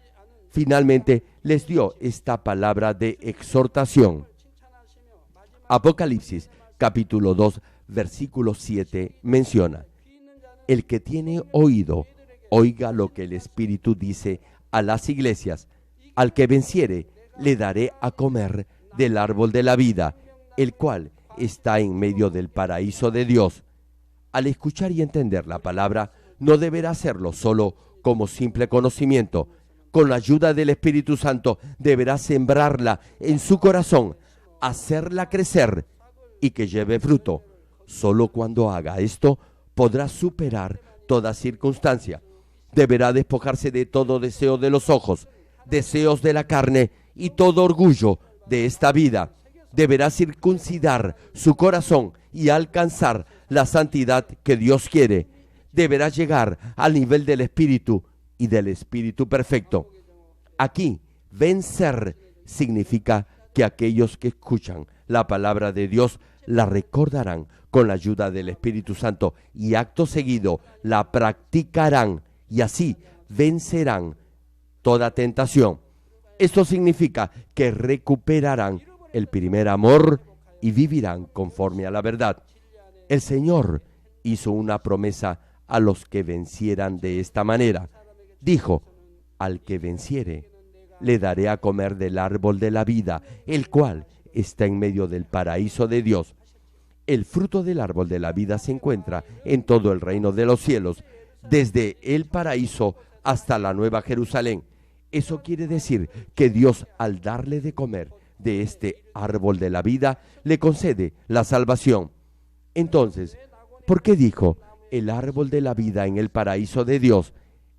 Finalmente les dio esta palabra de exhortación. Apocalipsis capítulo 2 versículo 7 menciona: el que tiene oído, oiga lo que el Espíritu dice a las iglesias. Al que venciere, le daré a comer del árbol de la vida, el cual está en medio del paraíso de Dios. Al escuchar y entender la palabra, no deberá hacerlo solo como simple conocimiento. Con la ayuda del Espíritu Santo deberá sembrarla en su corazón, hacerla crecer y que lleve fruto. Solo cuando haga esto podrá superar toda circunstancia. Deberá despojarse de todo deseo de los ojos, deseos de la carne y todo orgullo de esta vida. Deberá circuncidar su corazón y alcanzar la santidad que Dios quiere. Deberá llegar al nivel del Espíritu y del Espíritu perfecto. Aquí, vencer significa que aquellos que escuchan la palabra de Dios la recordarán con la ayuda del Espíritu Santo y acto seguido la practicarán y así vencerán toda tentación. Esto significa que recuperarán el primer amor y vivirán conforme a la verdad. El Señor hizo una promesa a los que vencieran de esta manera. Dijo: al que venciere, le daré a comer del árbol de la vida, el cual está en medio del paraíso de Dios. El fruto del árbol de la vida se encuentra en todo el reino de los cielos, desde el paraíso hasta la nueva Jerusalén. Eso quiere decir que Dios, al darle de comer de este árbol de la vida, le concede la salvación. Entonces, ¿por qué dijo el árbol de la vida en el paraíso de Dios?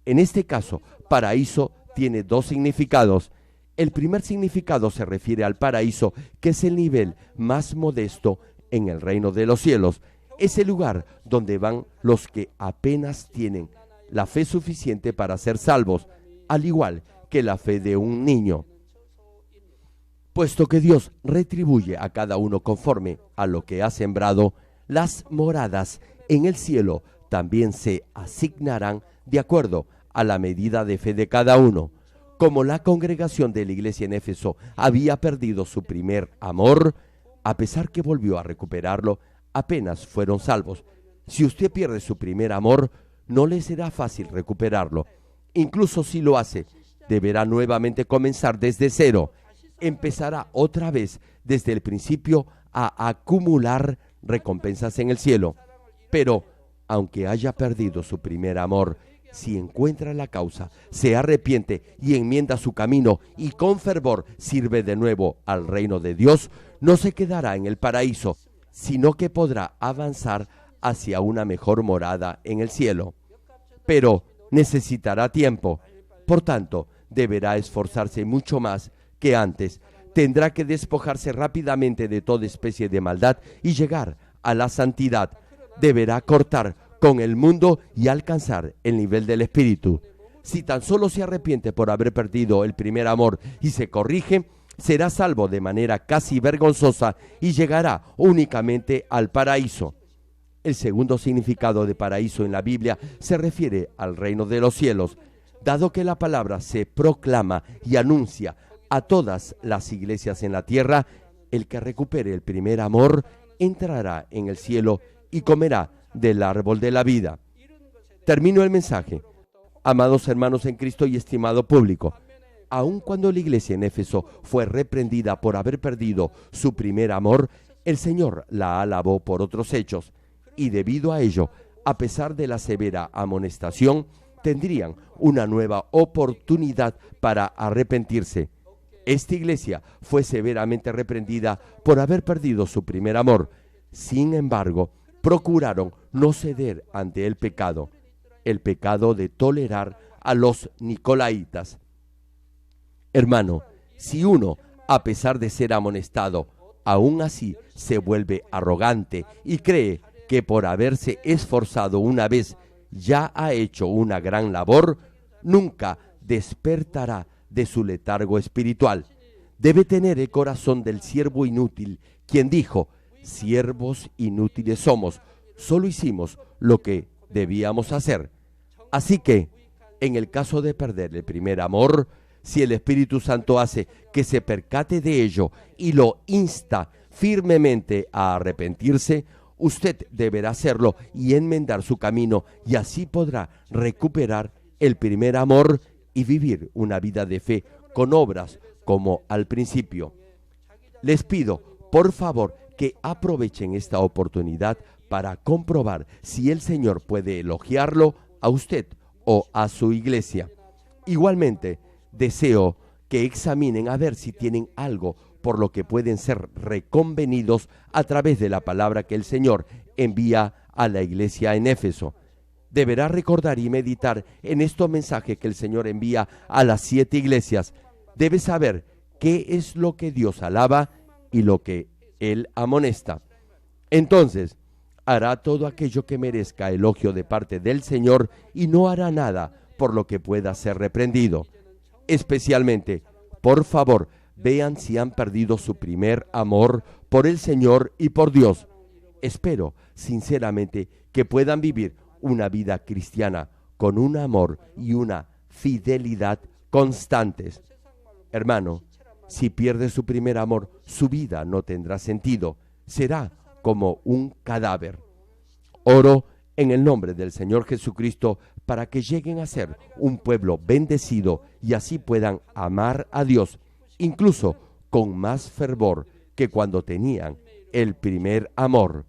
En este caso, paraíso tiene dos significados. El primer significado se refiere al paraíso, que es el nivel más modesto en el reino de los cielos. Es el lugar donde van los que apenas tienen la fe suficiente para ser salvos, al igual que la fe de un niño. Puesto que Dios retribuye a cada uno conforme a lo que ha sembrado, las moradas en el cielo también se asignarán de acuerdo a la medida de fe de cada uno. Como la congregación de la iglesia en Éfeso había perdido su primer amor, a pesar que volvió a recuperarlo, apenas fueron salvos. Si usted pierde su primer amor, no le será fácil recuperarlo. Incluso si lo hace, deberá nuevamente comenzar desde cero. Empezará otra vez desde el principio a acumular recompensas en el cielo. Pero, aunque haya perdido su primer amor, si encuentra la causa, se arrepiente y enmienda su camino y con fervor sirve de nuevo al reino de Dios, no se quedará en el paraíso, sino que podrá avanzar hacia una mejor morada en el cielo. Pero necesitará tiempo. Por tanto, deberá esforzarse mucho más que antes. Tendrá que despojarse rápidamente de toda especie de maldad y llegar a la santidad. Deberá cortar con el mundo y alcanzar el nivel del Espíritu. Si tan solo se arrepiente por haber perdido el primer amor y se corrige, será salvo de manera casi vergonzosa y llegará únicamente al paraíso. El segundo significado de paraíso en la Biblia se refiere al reino de los cielos, dado que la palabra se proclama y anuncia a todas las iglesias en la tierra. El que recupere el primer amor entrará en el cielo y comerá del árbol de la vida. Termino el mensaje. Amados hermanos en Cristo y estimado público, aun cuando la iglesia en Éfeso fue reprendida por haber perdido su primer amor, el Señor la alabó por otros hechos, y debido a ello, a pesar de la severa amonestación, tendrían una nueva oportunidad para arrepentirse. Esta iglesia fue severamente reprendida por haber perdido su primer amor. Sin embargo, procuraron no ceder ante el pecado de tolerar a los nicolaitas. Hermano, si uno, a pesar de ser amonestado, aún así se vuelve arrogante y cree que por haberse esforzado una vez ya ha hecho una gran labor, nunca despertará de su letargo espiritual. Debe tener el corazón del siervo inútil, quien dijo: siervos inútiles somos, solo hicimos lo que debíamos hacer. Así que, en el caso de perder el primer amor, si el Espíritu Santo hace que se percate de ello y lo insta firmemente a arrepentirse, usted deberá hacerlo y enmendar su camino, y así podrá recuperar el primer amor y vivir una vida de fe con obras como al principio. Les pido, por favor, que aprovechen esta oportunidad para comprobar si el Señor puede elogiarlo a usted o a su iglesia. Igualmente, deseo que examinen a ver si tienen algo por lo que pueden ser reconvenidos a través de la palabra que el Señor envía a la iglesia en Éfeso. Deberá recordar y meditar en estos mensajes que el Señor envía a las 7 iglesias. Debe saber qué es lo que Dios alaba y lo que Él amonesta. Entonces, hará todo aquello que merezca elogio de parte del Señor y no hará nada por lo que pueda ser reprendido. Especialmente, por favor, vean si han perdido su primer amor por el Señor y por Dios. Espero, sinceramente, que puedan vivir una vida cristiana con un amor y una fidelidad constantes. Hermano, si pierde su primer amor, su vida no tendrá sentido. Será como un cadáver. Oro en el nombre del Señor Jesucristo para que lleguen a ser un pueblo bendecido y así puedan amar a Dios, incluso con más fervor que cuando tenían el primer amor.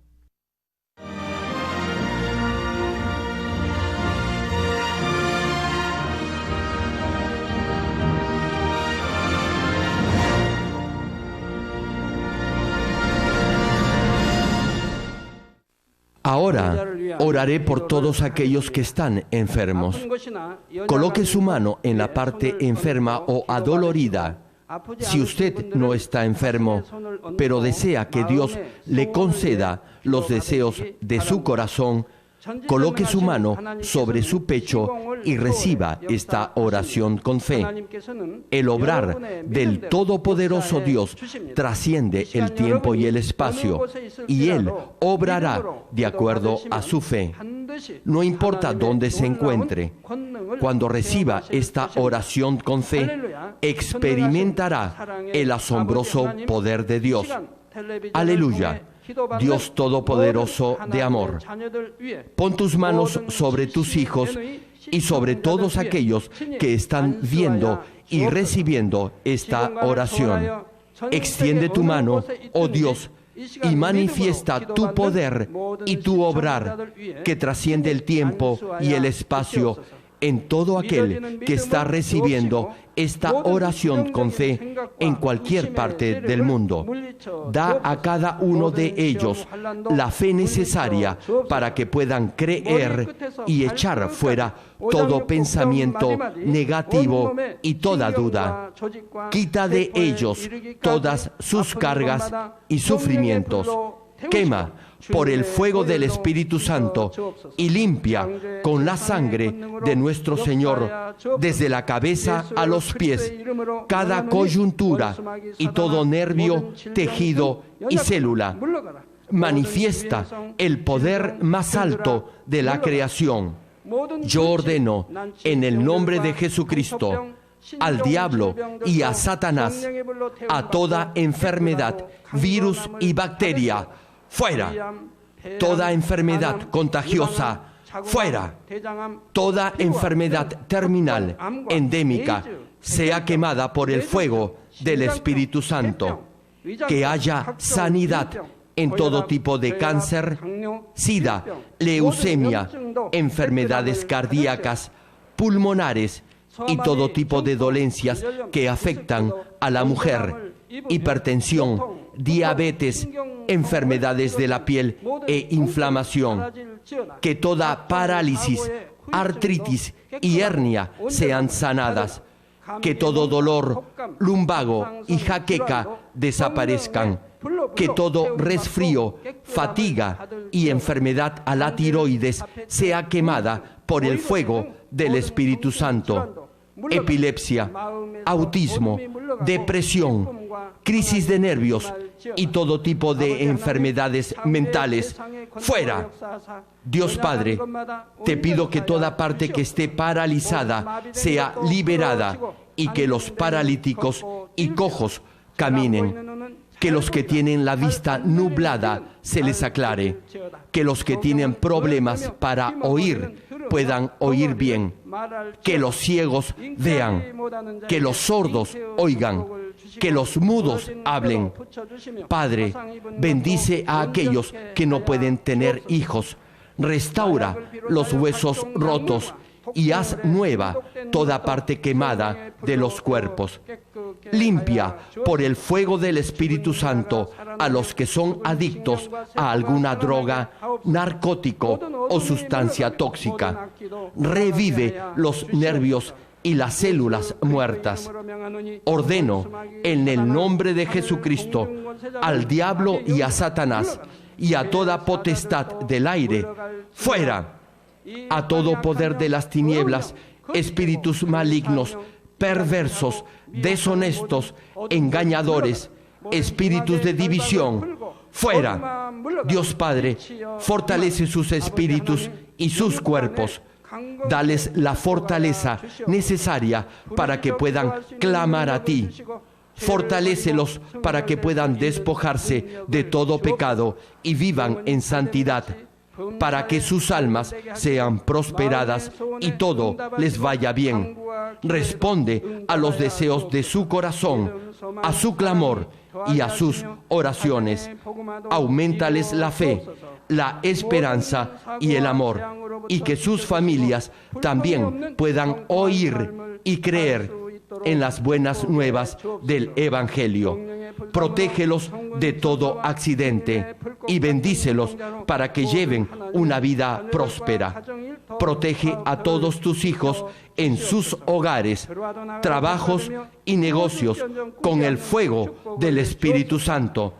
Ahora oraré por todos aquellos que están enfermos. Coloque su mano en la parte enferma o adolorida. Si usted no está enfermo, pero desea que Dios le conceda los deseos de su corazón, coloque su mano sobre su pecho y reciba esta oración con fe. El obrar del Todopoderoso Dios trasciende el tiempo y el espacio, y Él obrará de acuerdo a su fe. No importa dónde se encuentre, cuando reciba esta oración con fe, experimentará el asombroso poder de Dios. Aleluya. Dios Todopoderoso de amor, pon tus manos sobre tus hijos y sobre todos aquellos que están viendo y recibiendo esta oración. Extiende tu mano, oh Dios, y manifiesta tu poder y tu obrar que trasciende el tiempo y el espacio en todo aquel que está recibiendo esta oración con fe en cualquier parte del mundo. Da a cada uno de ellos la fe necesaria para que puedan creer y echar fuera todo pensamiento negativo y toda duda. Quita de ellos todas sus cargas y sufrimientos. Quema por el fuego del Espíritu Santo y limpia con la sangre de nuestro Señor desde la cabeza a los pies cada coyuntura y todo nervio, tejido y célula. manifiesta el poder más alto de la creación. Yo ordeno en el nombre de Jesucristo al diablo y a Satanás, a toda enfermedad, virus y bacteria, fuera. Toda enfermedad contagiosa, fuera. Toda enfermedad terminal, endémica, sea quemada por el fuego del Espíritu Santo. Que haya sanidad en todo tipo de cáncer, sida, leucemia, enfermedades cardíacas, pulmonares y todo tipo de dolencias que afectan a la mujer, hipertensión, diabetes, enfermedades de la piel e inflamación. Que toda parálisis, artritis y hernia sean sanadas. Que todo dolor lumbago y jaqueca desaparezcan. Que todo resfrío, fatiga y enfermedad a la tiroides sea quemada por el fuego del Espíritu Santo. Epilepsia, autismo, depresión, crisis de nervios y todo tipo de enfermedades mentales, fuera. Dios Padre, te pido que toda parte que esté paralizada sea liberada y que los paralíticos y cojos caminen. Que los que tienen la vista nublada se les aclare. Que los que tienen problemas para oír puedan oír bien. Que los ciegos vean. Que los sordos oigan. Que los mudos hablen. Padre, bendice a aquellos que no pueden tener hijos. Restaura los huesos rotos y haz nueva toda parte quemada de los cuerpos. Limpia por el fuego del Espíritu Santo a los que son adictos a alguna droga, narcótico o sustancia tóxica. Revive los nervios y las células muertas. Ordeno en el nombre de Jesucristo al diablo y a Satanás y a toda potestad del aire, fuera. A todo poder de las tinieblas, espíritus malignos, perversos, deshonestos, engañadores, espíritus de división, fuera. Dios Padre, fortalece sus espíritus y sus cuerpos. Dales la fortaleza necesaria para que puedan clamar a ti. Fortalécelos para que puedan despojarse de todo pecado y vivan en santidad, para que sus almas sean prosperadas y todo les vaya bien. Responde a los deseos de su corazón, a su clamor y a sus oraciones. Auméntales la fe, la esperanza y el amor, y que sus familias también puedan oír y creer en las buenas nuevas del Evangelio. Protégelos de todo accidente y bendícelos para que lleven una vida próspera. Protege a todos tus hijos en sus hogares, trabajos y negocios con el fuego del Espíritu Santo.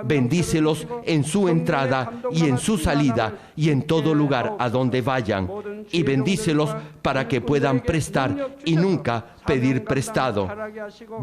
Bendícelos en su entrada y en su salida y en todo lugar a donde vayan. Y bendícelos para que puedan prestar y nunca pedir prestado.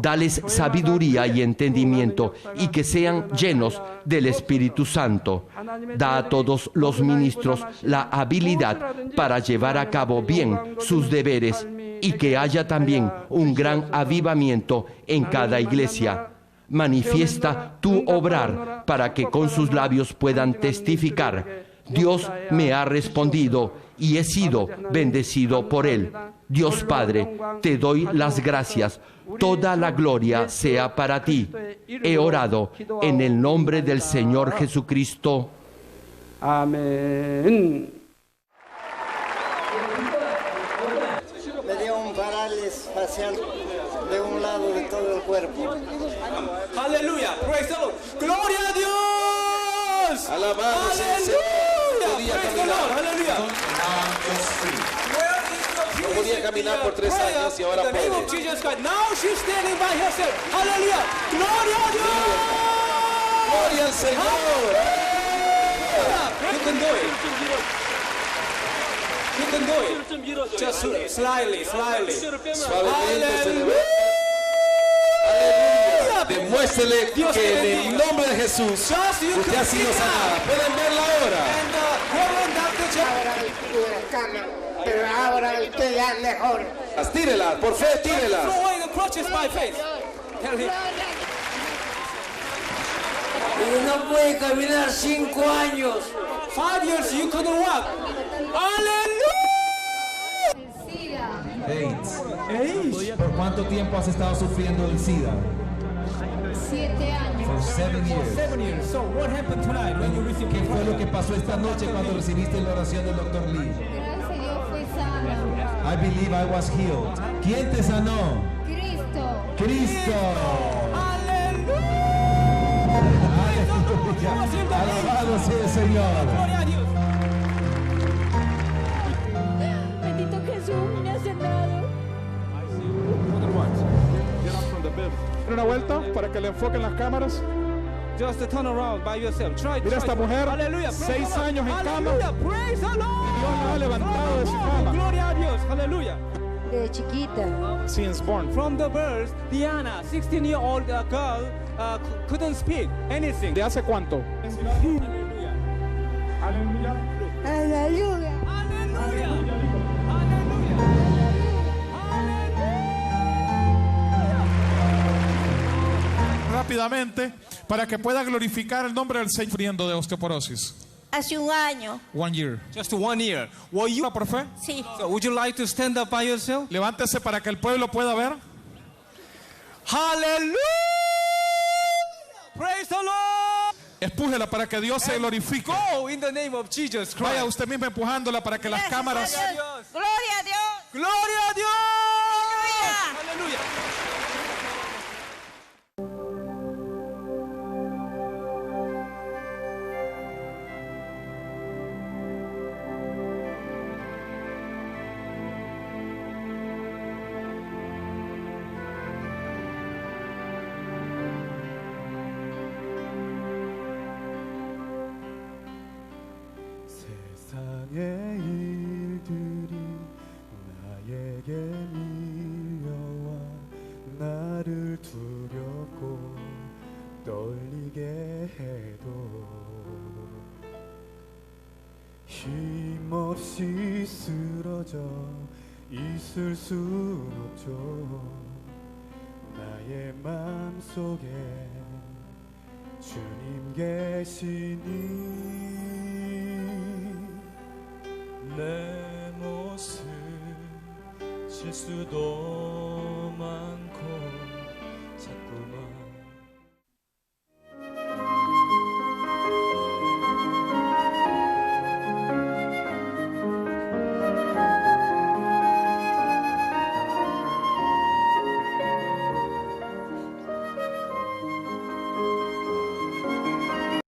Dales sabiduría y entendimiento y que sean llenos del Espíritu Santo. Da a todos los ministros la habilidad para llevar a cabo bien sus deberes y que haya también un gran avivamiento en cada iglesia. Manifiesta tu obrar para que con sus labios puedan testificar: Dios me ha respondido y he sido bendecido por Él. Dios Padre, te doy las gracias. Toda la gloria sea para ti. He orado en el nombre del Señor Jesucristo. Amén. Le dio un parálisis facial de un lado de todo el cuerpo. Aleluya, praise the Lord. Gloria a Dios. Alabado sea el Señor. Podía caminar. Aleluya. No podía caminar por 3 años y ahora puede. Now she's standing by herself. Aleluya. Gloria a Dios. Gloria al Señor. You can do it. You can do it. Just slightly. Suavemente se le ve. Aleluya. Demuéstrele que en el nombre de Jesús usted ha sido sanada. Pueden verla ahora. Pero ahora usted ya es mejor. Tírela, por fe, tírela. Y no puede caminar 5 años. 5 years you couldn't walk. AIDS. ¿Por cuánto tiempo has estado sufriendo del SIDA? 7 años. For 7 years. 7 years. So what happened tonight when you received ¿Qué fue lo que pasó esta noche cuando recibiste la oración del Dr. Lee? Gracias a Dios fui sana. I believe I was healed. ¿Quién te sanó? Cristo. Cristo. Aleluya. Alabado sea el Señor. Bendito Jesús me ha sanado. Una vuelta para que le enfoquen las cámaras. Just to turn around by yourself. Try. Mira esta mujer, Hallelujah. 6 años en cama. Hallelujah. Praise the Lord. Dios la ha levantado de su cama. Gloria a Dios. Hallelujah. De chiquita. Since born. From the birth, Diana, 16-year-old girl, couldn't speak anything. ¿De hace cuánto? Hallelujah. Aleluya. Aleluya. Hallelujah. Rápidamente, para que pueda glorificar el nombre del Señor sufriendo de osteoporosis. Hace un año. 1 year. Just 1 year. Were you? Por fe, Sí. So would you like to stand up by yourself? levántese para que el pueblo pueda ver. Hallelujah. Praise the Lord. Empújela para que Dios se glorifique. Go in the name of Jesus Christ. Vaya usted mismo empujándola para que las cámaras. Gloria a Dios. Gloria a Dios. Aleluya. 세상의 일들이 나에게 밀려와 나를 두렵고 떨리게 해도 힘없이 쓰러져 있을 순 없죠. 나의 맘속에 주님 계시니 내 모습 실수도 많고 자꾸만